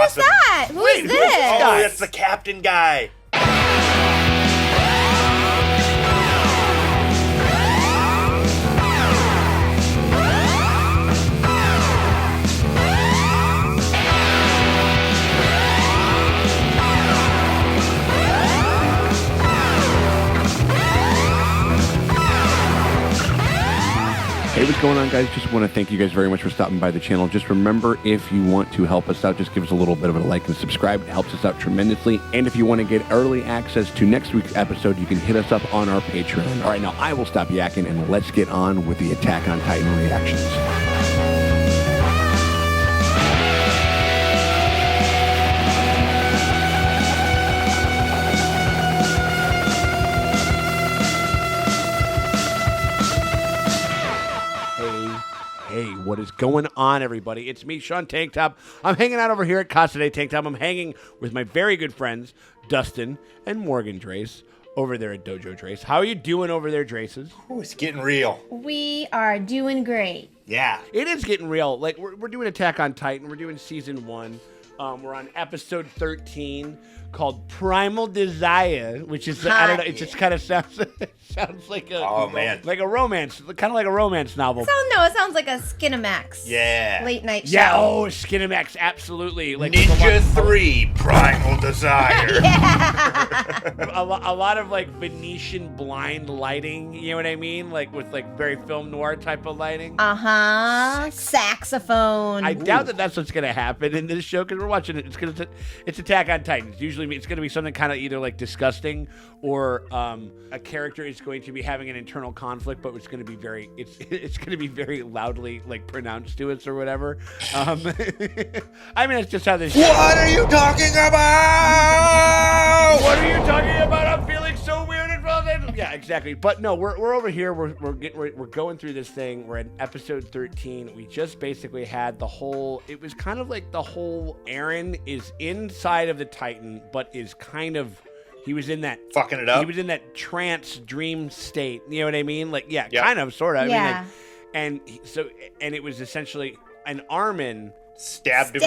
awesome. Who's that? Who is this? Oh, that's the captain guy. Hey, what's going on, guys? Just want to thank you guys very much for stopping by the channel. Just remember, if you want to help us out, just give us a little bit of a like and subscribe. It helps us out tremendously. And if you want to get early access to next week's episode, you can hit us up on our Patreon. All right, now I will stop yakking and let's get on with the Attack on Titan reactions. Hey, what is going on, everybody? It's me, Sean Tank Top. I'm hanging out over here at Casa de Tank Top. I'm hanging with my very good friends, Dustin and Morgan Drace, over there at Dojo Drace. How are you doing over there, Draces? Oh, it's getting real. We are doing great. Yeah. It is getting real. Like, we're doing Attack on Titan. We're doing Season 1. We're on Episode 13 called Primal Desire, which is, I don't know, it just kind of sounds like a like a romance, kind of like a romance novel. It sounds like a Skinamax. Yeah. Late night show. Yeah, oh, Skinamax, absolutely. Like Ninja 3, Primal Desire. a lot of like Venetian blind lighting, you know what I mean? Like with like very film noir type of lighting. Uh-huh. Saxophone. I doubt that that's what's going to happen in this show because we're watching it. It's Attack on Titans. Usually it's going to be something kind of either like disgusting or a character is going to be having an internal conflict, but it's going to be very it's going to be very loudly like pronounced to us or whatever. I mean, it's just how this. What are you talking about? What are you talking about? I'm feeling so weird and frozen. Yeah, exactly. But no, we're over here. We're going through this thing. We're in episode 13. We just basically had the whole. It was kind of like the whole EREN is inside of the Titan, but is kind of. He was in that fucking it up. He was in that trance dream state. You know what I mean? Like, yeah. Kind of, sort of. Yeah. I mean, like, and it was essentially an Armin stabbed him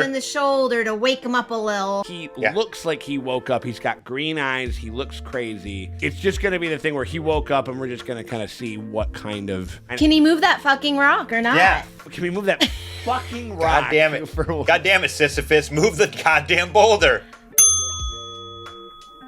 in the shoulder to wake him up a little. He looks like he woke up. He's got green eyes. He looks crazy. It's just going to be the thing where he woke up and we're just going to kind of see what kind of... Can he move that fucking rock or not? Yeah. Can we move that fucking rock? God damn it. God damn it, Sisyphus. Move the goddamn boulder.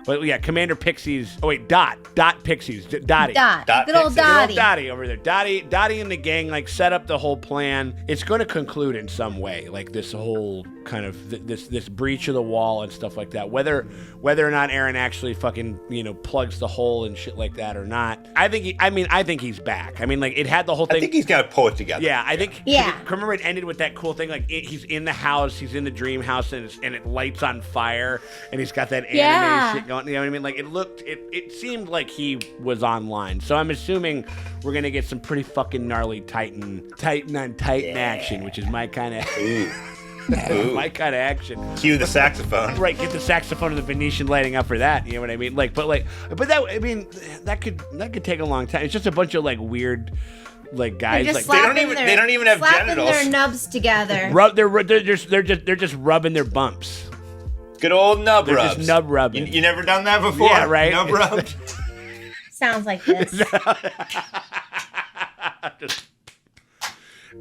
But yeah, Commander Pixies. Oh wait, Dot Pixies. Dottie. Dot. Good old Dottie. Good old Dottie over there. Dottie and the gang like set up the whole plan. It's going to conclude in some way, like this whole kind of this breach of the wall and stuff like that. Whether or not EREN actually fucking plugs the hole and shit like that or not. I think he's back. I mean, like it had the whole thing. I think he's got to pull it together. Yeah, I think. Yeah. Remember it ended with that cool thing. Like he's in the house. He's in the dream house, and it lights on fire, and he's got that anime shit going. You know what I mean? Like it seemed like he was online. So I'm assuming we're gonna get some pretty fucking gnarly Titan on Titan action, which is my kind of my kind of action. Cue the saxophone. Right, get the saxophone and the Venetian lighting up for that. You know what I mean? But that could take a long time. It's just a bunch of like weird. Like guys, like they don't even have genitals. Their nubs together. They're just rubbing their bumps. Good old nub rubs. Just nub rubbing. You never done that before? Yeah, right. Nub rubbed. Sounds like this.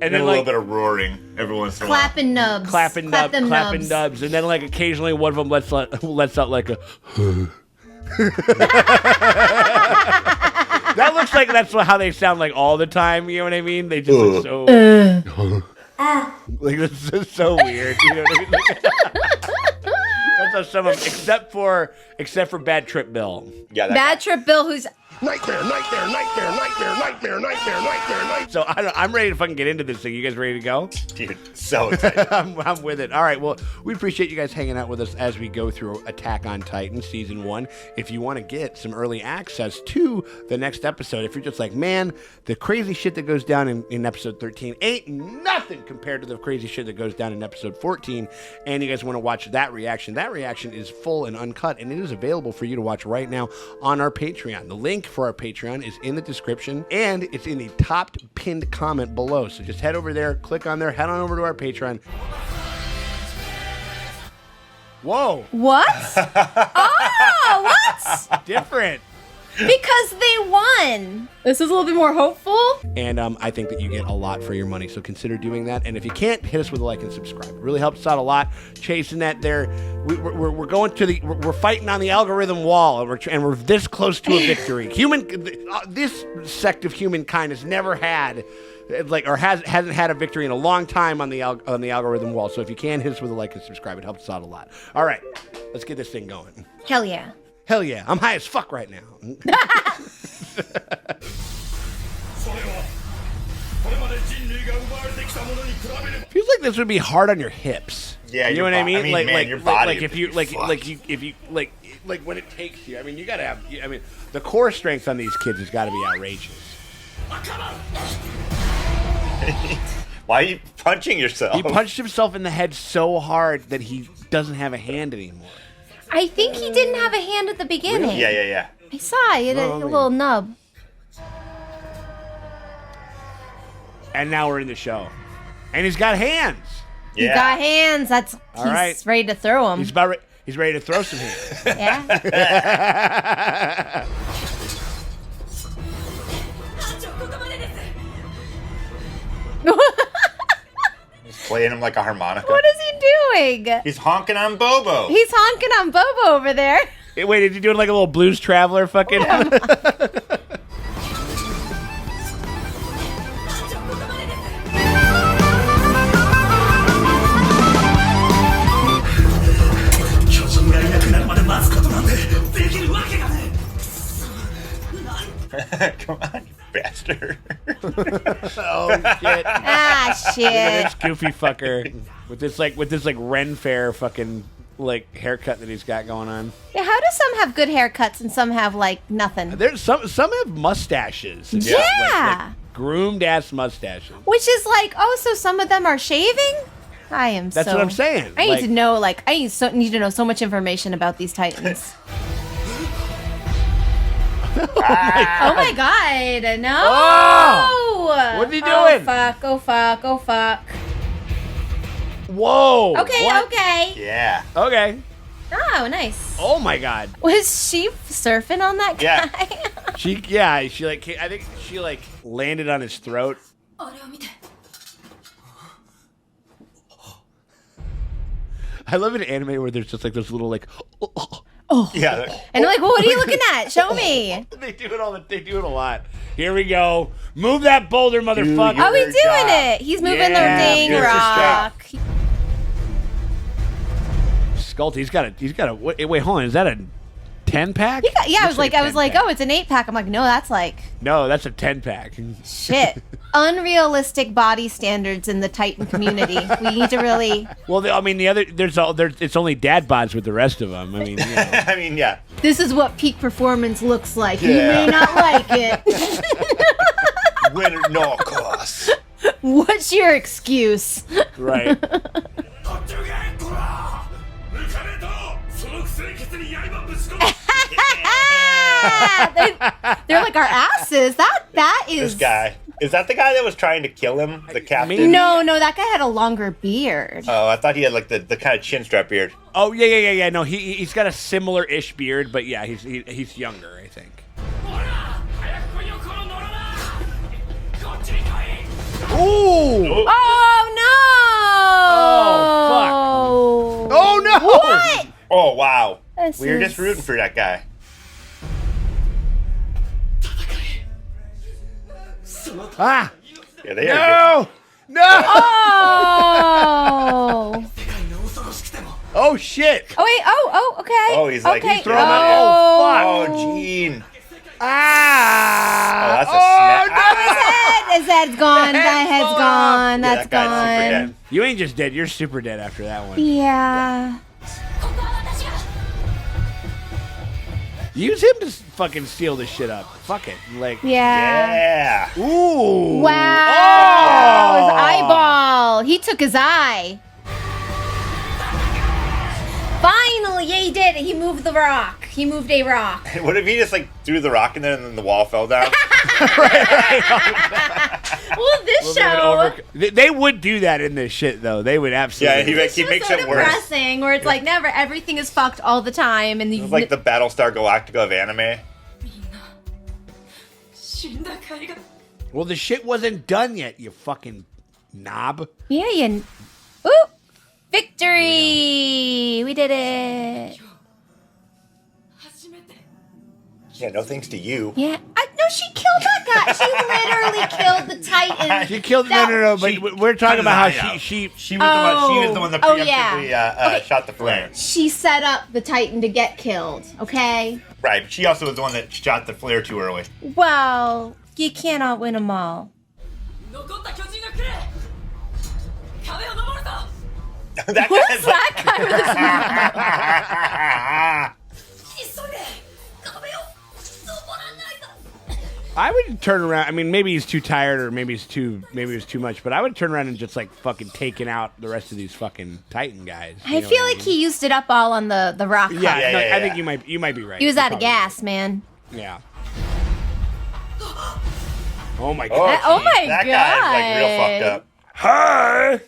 And then a little bit of roaring every once in a while. Clapping nubs. Clapping nubs, and then like occasionally one of them lets out like a. That looks like that's how they sound like all the time. You know what I mean? They just look so. Like this is so weird. You know what I mean? That's how some of them, except for Bad Trip Bill. Yeah, Bad Trip Bill, who's nightmare. So I'm ready to fucking get into this thing. You guys ready to go? Dude, so excited. I'm with it. All right, well, we appreciate you guys hanging out with us as we go through Attack on Titan Season 1. If you want to get some early access to the next episode, if you're just like, man, the crazy shit that goes down in Episode 13 ain't nothing compared to the crazy shit that goes down in Episode 14, and you guys want to watch that reaction is full and uncut, and it is available for you to watch right now on our Patreon. The link for our Patreon is in the description, and it's in the top pinned comment below. So just head over there, click on there, head on over to our Patreon. Whoa. What? Oh, what? Different. Because they won. This is a little bit more hopeful. And I think that you get a lot for your money, so consider doing that. And if you can't, hit us with a like and subscribe. It really helps us out a lot. Chasing that there, we're going to we're fighting on the algorithm wall, and we're this close to a victory. This sect of humankind has never had, hasn't had a victory in a long time on the algorithm wall. So if you can, hit us with a like and subscribe. It helps us out a lot. All right, let's get this thing going. Hell yeah. Hell yeah, I'm high as fuck right now. Feels like this would be hard on your hips. Yeah, you know what I mean? Your body. If you when it takes you. I mean, you gotta have. I mean, the core strength on these kids has got to be outrageous. Why are you punching yourself? He punched himself in the head so hard that he doesn't have a hand anymore. I think he didn't have a hand at the beginning. Really? Yeah. I saw it. He had a little nub. And now we're in the show. And he's got hands. He got hands. He's ready to throw them. He's ready to throw some hands. Yeah. He's playing him like a harmonica. What is he doing? He's honking on Bobo. He's honking on Bobo over there. Wait, did you do it like a little Blues Traveler fucking? Come on, you bastard. Oh shit. Ah, shit. Look at this goofy fucker with this Ren Fair fucking haircut that he's got going on. Yeah, how do some have good haircuts and some have nothing? There's some have mustaches. Yeah. Like groomed ass mustaches. Which is so some of them are shaving? That's what I'm saying. I need to know need to know so much information about these Titans. Oh my god, no! Oh! What are you doing? Oh fuck. Whoa! Okay. Yeah. Okay. Oh, nice. Oh my god. Was she surfing on that guy? Yeah. I think she landed on his throat. I love an anime where there's just those little Oh. Yeah. And I'm what are you looking at? Show me. They do it a lot. Here we go. Move that boulder, motherfucker. Oh, he's doing it. He's moving the dang rock. Sculpty, he's got a wait, hold on. Is that a 10-pack? I was like, oh, it's an 8-pack. I'm like, no, that's No, that's a 10-pack. shit. Unrealistic body standards in the Titan community. We need to really. Well, it's only dad bods with the rest of them. I mean, you know. I mean, yeah. This is what peak performance looks like. You may not like it. Winner, no, of course. What's your excuse? Right. They're like our asses. That is. This guy. Is that the guy that was trying to kill him? The captain? No, that guy had a longer beard. Oh, I thought he had the kind of chin strap beard. Oh yeah. No, he's got a similar-ish beard, but yeah, he's younger, I think. Ooh! Oh no! Oh fuck! Oh no! What? Oh wow. We were is- just rooting for that guy. Ah! Yeah, they are. No! Oh! Oh shit! Oh wait! Oh! Okay. Oh, he's like- okay. he's throwing that- Oh, Gene. Ah! Oh, that's a snap. His head's gone. That head's gone. Yeah, That's that guy's super gone. dead. You ain't just dead. You're super dead after that one. Yeah. Use him to fucking steal this shit up. Fuck it. Yeah. Yeah. Ooh. Wow. Oh. His eyeball. He took his eye. Finally, yeah, he did it. He moved the rock. He moved a rock. What if he just threw the rock in there and then the wall fell down? Well, this show. They would do that in this shit, though. They would absolutely. Yeah, he makes so it worse. depressing, where it's like never everything is fucked all the time, and It's like the Battlestar Galactica of anime. Well, the shit wasn't done yet, you fucking knob. yeah, ooh, victory! We did it. Yeah, no thanks to you. Yeah, no, she killed that guy. She literally killed the Titan. She killed no, but we're talking about how she was the one that preemptively shot the flare. She set up the Titan to get killed. Okay. Right, but she also was the one that shot the flare too early. Well, you cannot win them all. That Who's guy's that guy with I would turn around. I mean, maybe he's too tired, or maybe it was too much. But I would turn around and just like fucking taking out the rest of these fucking Titan guys. I feel like he used it up all on the rock. Yeah, hunt. I think you might be right. He was out of Probably gas, man. right. Yeah. Oh my god. Oh my that god. guy's like real fucked up. Hi.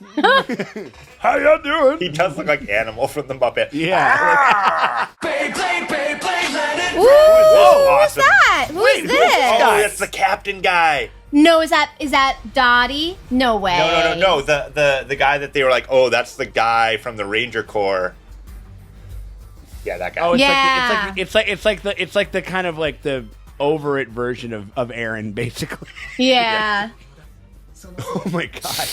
How y'all doing? He does look like Animal from the Muppet. Yeah. Ooh, Who's who's that? Who's this? Oh, it's the captain guy. No, is that Dottie? No way. No. The guy that they were like, oh, that's the guy from the Ranger Corps. Yeah, that guy. Oh, Yeah. it's like the kind of like the over it version of EREN, basically. Yeah. Oh my god.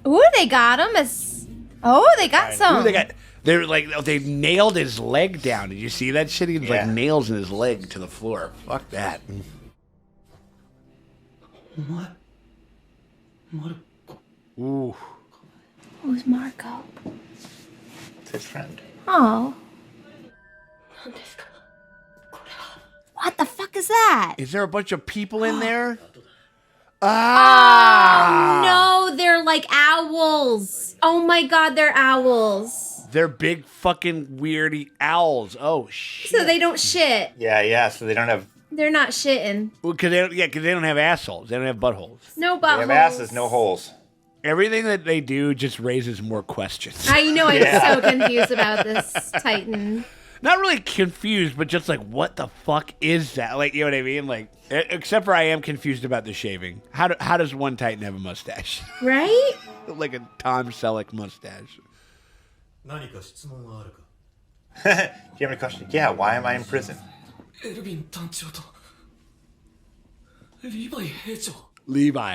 Ooh, they got him as. Oh, they got some. Ooh, they nailed his leg down. Did you see that shit? He was like nails in his leg to the floor. Fuck that. Ooh. Who's Marco? It's his friend. Oh. What the fuck is that? Is there a bunch of people in there? Oh, no, they're like owls. Oh my god, they're owls. They're big fucking weirdy owls. Oh shit. So they don't shit. Yeah. So they don't have. They're not shitting. Well, because they don't have assholes. They don't have buttholes. No They buttholes. have asses, no holes. Everything that they do just raises more questions. I know, I'm so confused about this Titan. Not really confused, but just like, what the fuck is that? Like, you know what I mean? Like, except for I am confused about the shaving. How does one Titan have a mustache? Right? Like a Tom Selleck mustache. Do you have any questions? Yeah, why am I in prison? Levi.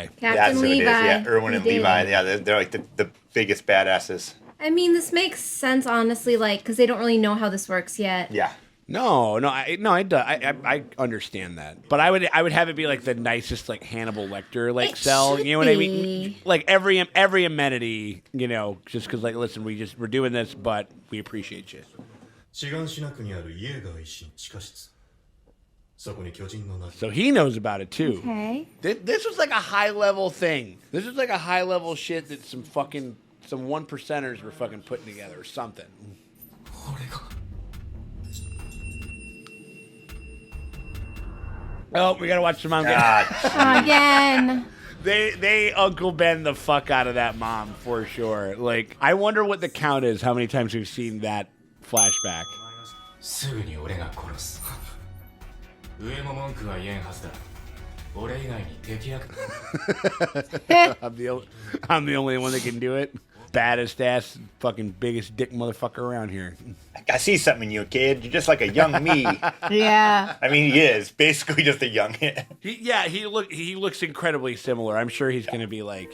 Captain That's who it is. Levi. Yeah, Erwin He and did. Levi. Yeah, they're like the biggest badasses. I mean, this makes sense, honestly, like, because they don't really know how this works yet. Yeah. I understand that, but I would have it be like the nicest like Hannibal Lecter like It cell. should You know what I be. mean? Like every amenity, you know, just because like listen, we're doing this, but we appreciate you. シガンシナ区にあるイエーガー一神地下室そこに巨人の名 So he knows about it too. Okay. This was like a high level thing. This was like a high level shit that some 1%ers were fucking putting together or something. 俺が Oh, we gotta watch the mom. God. Again. They Uncle Ben the fuck out of that mom for sure. Like, I wonder what the count is. How many times we've seen that flashback? すぐに俺が殺す上も文句は言えんはずだ俺以外に敵役 I'm the only one that can do it. Baddest ass, fucking biggest dick motherfucker around here. I see something in you, kid. You're just like a young me. Yeah. I mean, he is basically just a young. He looks incredibly similar. I'm sure he's gonna be like,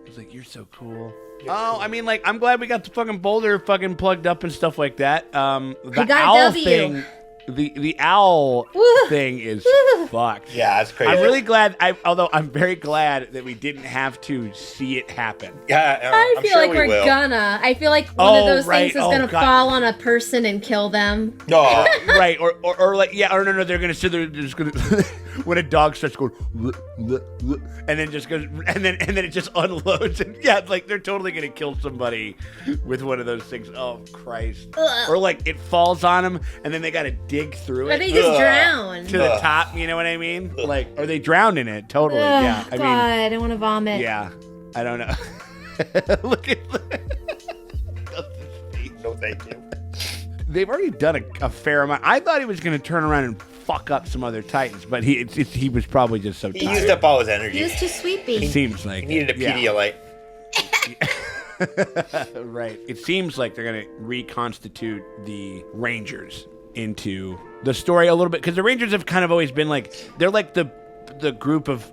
he's like, you're so cool. Oh, I mean, like, I'm glad we got the fucking boulder fucking plugged up and stuff like that. The got a owl W. thing, the owl Woo. thing is Woo. fucked. Yeah, that's crazy. I'm really glad. Although I'm very glad that we didn't have to see it happen. Yeah, I I'm feel sure like we we're will. gonna. I feel like one of those right. things is Oh, gonna God. fall on a person and kill them. No. Right, or like, yeah, or no, they're gonna sit there, they're just gonna when a dog starts going, "Bleh, bleh, bleh," and then just goes, and then it just unloads, and yeah, like they're totally gonna kill somebody with one of those things. Oh Christ! Or like it falls on them, and then they gotta dig through it Or they just drown. to the top. You know what I mean? Like, or they drown in it. Totally. Yeah. God, I want to vomit. Yeah. I don't know. Look at that. No, thank you. They've already done a fair amount. I thought he was going to turn around and fuck up some other Titans, but he was probably just so He tired. used up all his energy. He was too sleepy. It seems like He needed a yeah. Pedialyte. Right. It seems like they're going to reconstitute the Rangers into the story a little bit, because the Rangers have kind of always been like, they're like the group of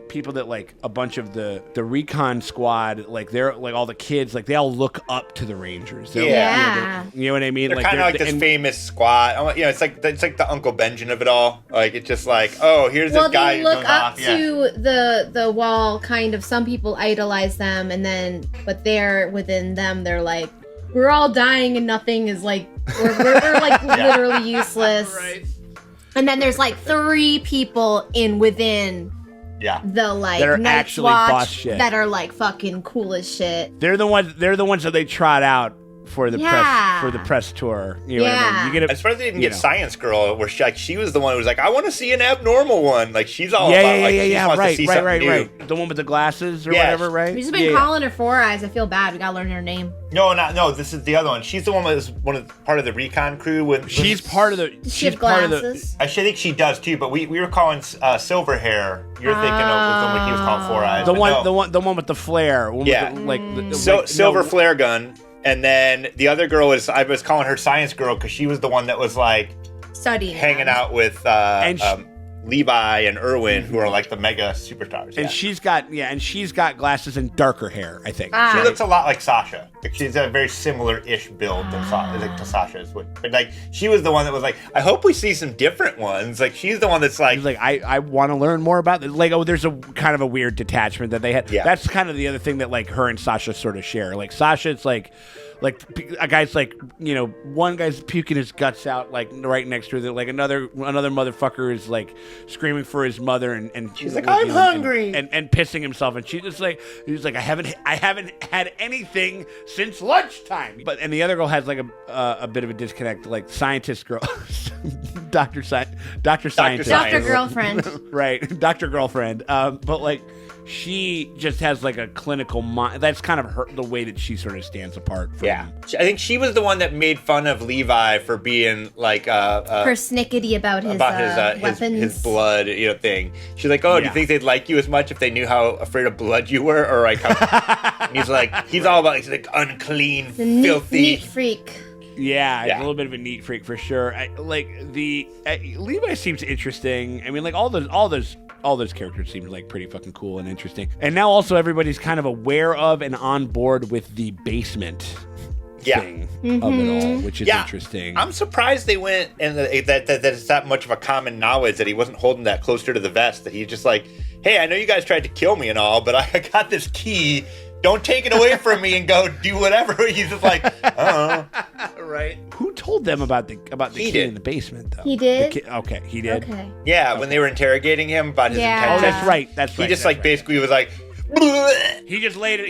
people that like a bunch of the Recon squad, like they're like all the kids, like they all look up to the Rangers. They're, Yeah. you know what I mean? They're kind of like this famous squad. You know, it's like the Uncle Benjamin of it all. Like it's just like, oh, here's this guy. They who look goes up off. Yeah. to the wall, kind of. Some people idolize them, and then, but they're within them. They're like, we're all dying, and nothing is like, we're like literally useless. Right. And then there's like 3 people within Yeah. the like That are Night's actually Watch boss shit. that are like fucking cool as shit. They're the ones that they trot out for the Yeah. press tour. You know what I mean? Yeah. You get I'm surprised they didn't you get know. Science Girl, where she was the one who was like, I want to see an abnormal one. Like she's all about like she just wants to see something new. The one with the glasses or Yeah. whatever, right? We've just been calling her Four Eyes. I feel bad. We gotta learn her name. No, this is the other one. She's the one that was part of the Recon crew. She's part of the. Does she She's have part of the. glasses? I think she does too, but we were calling Silverhair. You're thinking of the one he was calling Four Eyes. The but one, no. the one with the flare. One Yeah. with the, like the, Silver no, flare gun, and then the other girl I was calling her Science Girl because she was the one that was like Studying. hanging them. out with Levi and Irwin, who are like the mega superstars. And yeah. she's got glasses and darker hair, I think. Ah. She looks a lot like Sasha. Like, she's a very similar-ish build to Sasha's. But like, she was the one that was like, I hope we see some different ones. Like, she's the one that's like, She's like, I want to learn more about this. Like, oh, there's a kind of a weird detachment that they had. Yeah. That's kind of the other thing that like her and Sasha sort of share. Like Sasha, it's like a guy's like, you know, one guy's puking his guts out like right next to her. Like another motherfucker is like screaming for his mother and she's like, I'm hungry and pissing himself. And she's just like, I haven't had anything since lunchtime. And the other girl has like a bit of a disconnect. Like scientist girl, Dr. Scientist, Dr. Girlfriend. right, Dr. Girlfriend. But like, she just has like a clinical mind. That's kind of the way that she sort of stands apart from. yeah. I think she was the one that made fun of Levi for being like Persnickety about his weapons. his blood, thing. She's like, oh, do you think they'd like you as much if they knew how afraid of blood you were, or like how? And he's like, all about he's like unclean, The neat, filthy. neat freak. Yeah, Yeah. a little bit of a neat freak for sure. Levi seems interesting. I mean, like all those characters seem like pretty fucking cool and interesting. And now also everybody's kind of aware of and on board with the basement thing of it all, which is interesting. I'm surprised they went and that it's that much of a common knowledge that he wasn't holding that closer to the vest. That he's just like, hey, I know you guys tried to kill me and all, but I got this key. Don't take it away from me and go do whatever. He's just like, I don't know. Right. Who told them about the He key did. in the basement though? He did? Okay, he did. Okay. Yeah, when they were interrogating him about his Yeah. Oh, intentions. that's right. That's right. He just that's like right. basically was like, "Bleh." He just laid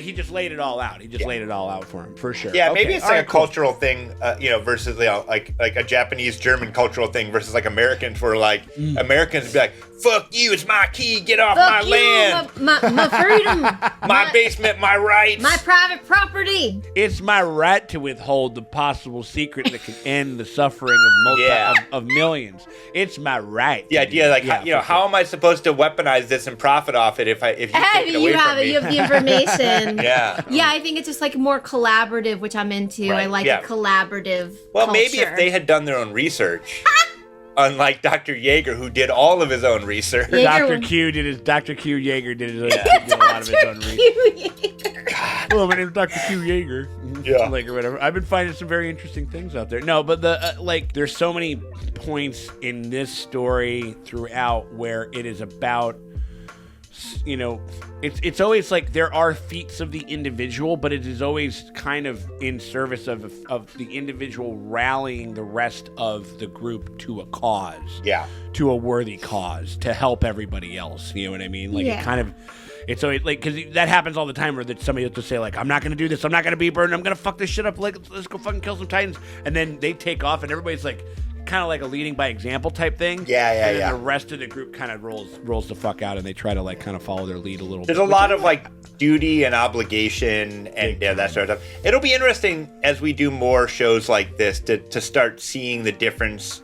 it all out. He just laid it all out for him, for sure. Yeah, Okay, maybe it's all like right, a cool. cultural thing, versus like a Japanese German cultural thing versus like Americans, where like Americans be like, "Fuck you, it's my key, get off my Fuck you, land, my freedom, my basement, my rights." my private property. It's my right to withhold the possible secret that can end the suffering of Yeah. of millions. It's my right. The idea, like, Yeah, how am I supposed to weaponize this and profit off it if you take Hey, it away you from have it. me? You have the information. Yeah. Yeah, I think it's just like more collaborative, which I'm into. Right, I like yeah. a collaborative. Well, culture. maybe if they had done their own research, unlike Dr. Yeager, who did all of his own research. Yeager- Dr. Q Yeager did a lot of his own research. Hello, my name's Dr. Q Yeager. Yeah. Like or whatever. I've been finding some very interesting things out there. No, but there's so many points in this story throughout where it is about you know, it's always like there are feats of the individual, but it is always kind of in service of the individual rallying the rest of the group to a cause, to a worthy cause, to help everybody else. You know what I mean? Like it kind of, it's always like, because that happens all the time, where that somebody has to say like, I'm not going to do this, I'm not going to be a burden, I'm going to fuck this shit up, like let's go fucking kill some Titans, and then they take off, and everybody's like, kind of like a leading by example type thing. And then the rest of the group kind of rolls the fuck out, and they try to like kind of follow their lead a little bit. There's a lot of like duty and obligation and that sort of stuff. It'll be interesting as we do more shows like this to start seeing the difference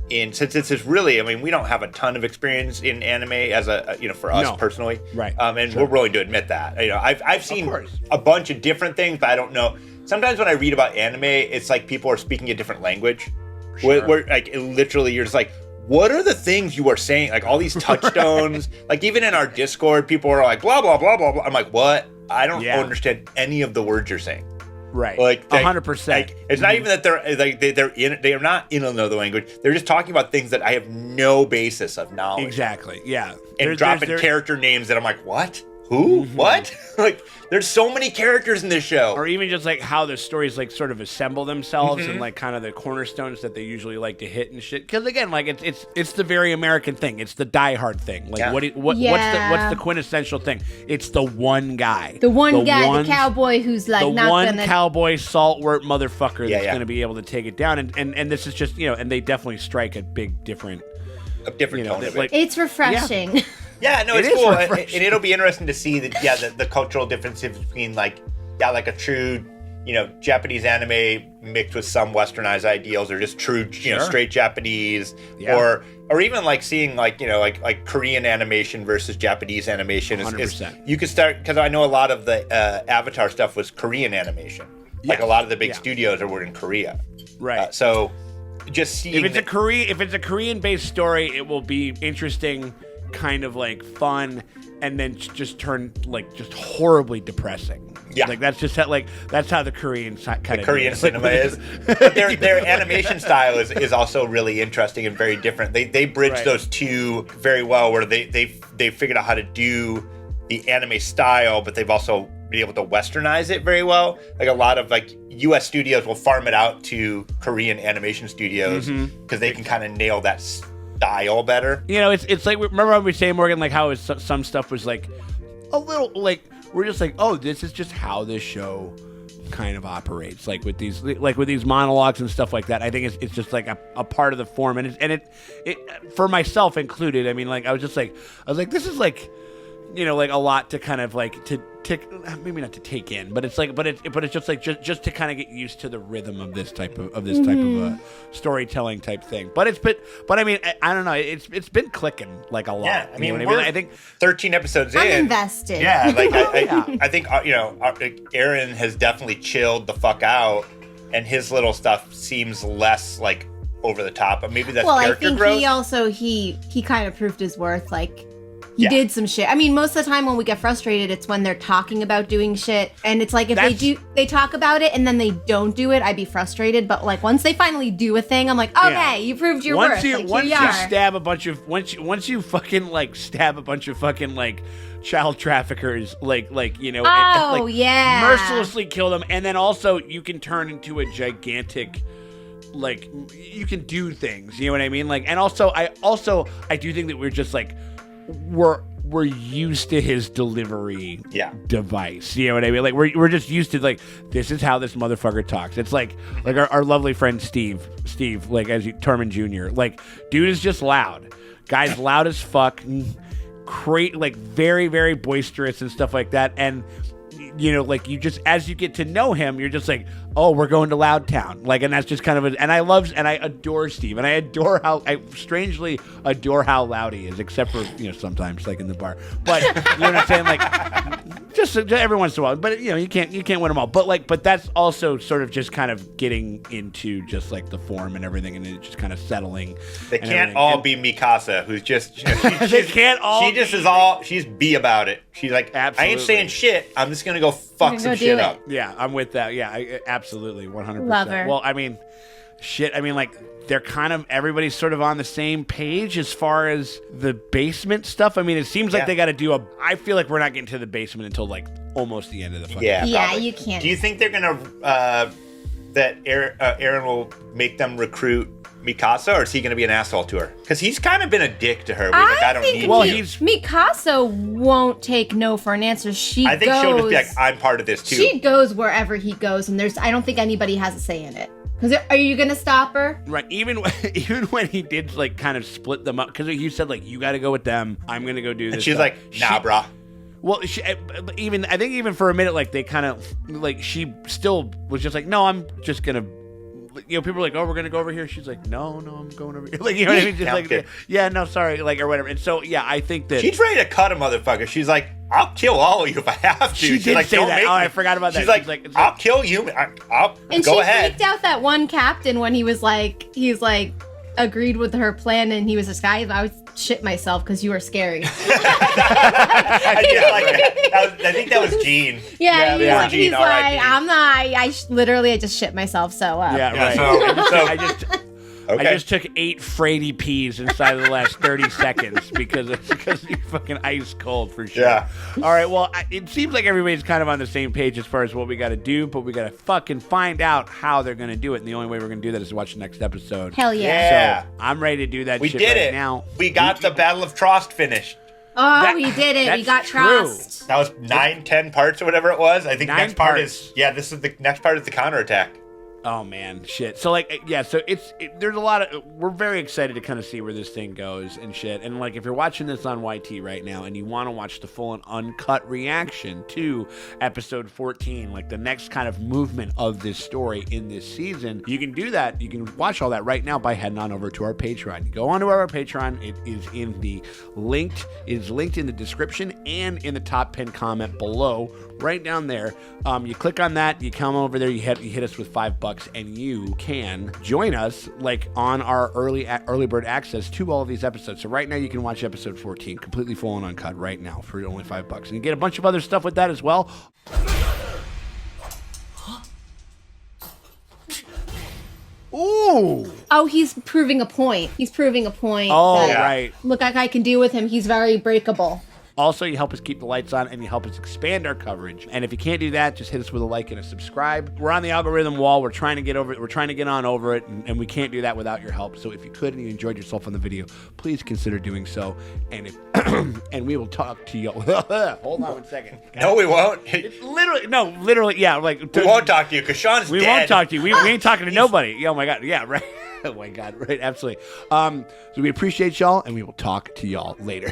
in, since this is really, I mean, we don't have a ton of experience in anime as a, you know, for us personally. Right. And we're willing to admit that. You know, I've seen a bunch of different things, but I don't know. Sometimes when I read about anime, it's like people are speaking a different language. Where like literally you're just like, what are the things you are saying? Like all these touchstones, like even in our Discord, people are like blah blah blah blah blah. I'm like, what? I don't understand any of the words you're saying. Right. Like 100%. Like, it's not even that they're like they are not in another language. They're just talking about things that I have no basis of knowledge. Exactly. Yeah. And dropping character names that I'm like, what? Who? What? Like, there's so many characters in this show. Or even just like how the stories like sort of assemble themselves and like kind of the cornerstones that they usually like to hit and shit. Because again, like it's the very American thing. It's the diehard thing. Like what's the quintessential thing? It's the one guy. The one guy, the cowboy who's like not gonna cowboy saltwort motherfucker that's gonna be able to take it down. And this is just, you know, and they definitely strike a big different tone of it. Like, it's refreshing. Yeah, no, it's cool, and it'll be interesting to see the cultural differences between like a true, you know, Japanese anime mixed with some westernized ideals, or just true, you know, straight Japanese, or even like seeing like, you know, like Korean animation versus Japanese animation. 100%. You could start, because I know a lot of the Avatar stuff was Korean animation. Like a lot of the big studios were in Korea. Right. So just seeing if it's a Korean-based story, it will be interesting, kind of like fun, and then just turn like just horribly depressing. Like that's just how, like that's how the Korean kind of Korean cinema is. But their animation style is also really interesting and very different. They bridge those two very well, where they figured out how to do the anime style, but they've also been able to westernize it very well. Like a lot of like US studios will farm it out to Korean animation studios because they can kind of nail that style better. You know, it's like, remember when we say, Morgan, like how some stuff was like a little like, we're just like, oh, this is just how this show kind of operates, like with these monologues and stuff like that. I think it's just like a part of the form, and it for myself included. I mean, like I was like this is like, you know, like a lot to kind of like to maybe not to take in, but it's like, but it's just like just to kind of get used to the rhythm of this type of storytelling type thing. But I mean, I don't know, it's been clicking like a lot. Yeah, I mean, I think 13 episodes I'm in. invested. Yeah, like I think you know, EREN has definitely chilled the fuck out, and his little stuff seems less like over the top. But maybe that's character growth. He kind of proved his worth. Like, he did some shit. I mean, most of the time when we get frustrated, it's when they're talking about doing shit. And it's like, if they talk about it and then they don't do it, I'd be frustrated. But like, once they finally do a thing, I'm like, okay, you proved your worth. Once you stab a bunch of, once you fucking like stab a bunch of fucking like child traffickers, like you know, mercilessly kill them, and then also you can turn into a gigantic, like, you can do things, you know what I mean? Like, and also I do think that we're just like, we're used to his delivery device, you know what I mean? Like we're just used to, like, this is how this motherfucker talks. It's like our lovely friend Steve, like, as Turman Jr. Like, dude is just loud. Guy's loud as fuck, like very, very boisterous and stuff like that. And you know, like, you just, as you get to know him, you're just like, oh, we're going to Loud Town. Like, and that's just kind of and I adore Steve, and I strangely adore how loud he is, except for, you know, sometimes like in the bar. But you know what I'm saying? Like, just every once in a while. But you know, you can't win them all. But that's also sort of just kind of getting into just like the form and everything, and it just kind of settling. They can't all be Mikasa, who's just, you know, they can't all. She's B about it. She's like, absolutely. I ain't saying shit. I'm just gonna go fuck some shit up. Yeah, I'm with that. Yeah, absolutely, 100%. Love her. Well, I mean, shit, I mean, like, they're kind of, everybody's sort of on the same page as far as the basement stuff. I mean, it seems like they got to do I feel like we're not getting to the basement until, like, almost the end of the fucking Yeah, probably. you can't. Do you think they're gonna that Eren will make them recruit Mikasa, or is he gonna be an asshole to her? Because he's kind of been a dick to her. Where he's like, I don't think need Well, you. Mikasa won't take no for an answer. I think she'll just be like, I'm part of this too. She goes wherever he goes, and I don't think anybody has a say in it. Because are you gonna stop her? Right, even when he did, like, kind of split them up, because he said, like, you got to go with them, I'm gonna go do this. and she's stuff. like, nah, brah. Well, I think even for a minute, like, they kind of, like, she still was just like, no, I'm just gonna, you know, people were like, oh, we're gonna go over here. She's like, no, I'm going over here. Like, you know what I mean? Just like, yeah, no, sorry, like, or whatever. And so, yeah, I think that She's ready to cut a motherfucker. She's like, I'll kill all of you if I have to. She She's did like, say don't that. make Oh, I me. forgot about that. She's like, She's like, I'll kill you. I'll And go she ahead. freaked out that one captain when he's like, agreed with her plan, and he was just, I would shit myself because you were scary. I did like that. I think that was Gene. Yeah, yeah, he's Gene, like, R.I.P. I'm not. Literally, I just shit myself. So yeah, Yeah, right. so I just. okay. I just took 8 Frady peas inside of the last 30 seconds because you're fucking ice cold for sure. Yeah. All right. Well, it seems like everybody's kind of on the same page as far as what we got to do, but we got to fucking find out how they're going to do it. And the only way we're going to do that is to watch the next episode. hell yeah. Yeah. So I'm ready to do that We shit did right it. now. We got the Battle of Trost finished. Oh, we did it. We that's got true. trust. That was 9-10 parts or whatever it was. I think 9 next part parts. is this is the next part is the counterattack. Oh man, shit. So like, yeah. So there's a lot of. We're very excited to kind of see where this thing goes and shit. And like, if you're watching this on YT right now and you want to watch the full and uncut reaction to episode 14, like the next kind of movement of this story in this season, you can do that. You can watch all that right now by heading on over to our Patreon. You go onto our Patreon. It is linked in the description and in the top pinned comment below, right down there. You click on that. You come over there. You hit us with $5. And you can join us like on our early bird access to all of these episodes. So right now you can watch episode 14 completely full and uncut right now for only $5, and you get a bunch of other stuff with that as well. Ooh. Oh, he's proving a point. Oh, that, right. Look, I can deal with him. He's very breakable. Also, you help us keep the lights on and you help us expand our coverage. And if you can't do that, just hit us with a like and a subscribe. We're on the algorithm wall. We're trying to get over it. We're trying to get on over it, and we can't do that without your help. So if you could and you enjoyed yourself on the video, please consider doing so. And if and we will talk to you. Hold on 1 second. No, we won't. Literally, yeah. Like We won't talk to you because Sean's we dead. won't talk to you. We ain't talking to nobody. Oh my god. Yeah. Right. Oh my god. Right. Absolutely. So we appreciate y'all, and we will talk to y'all later.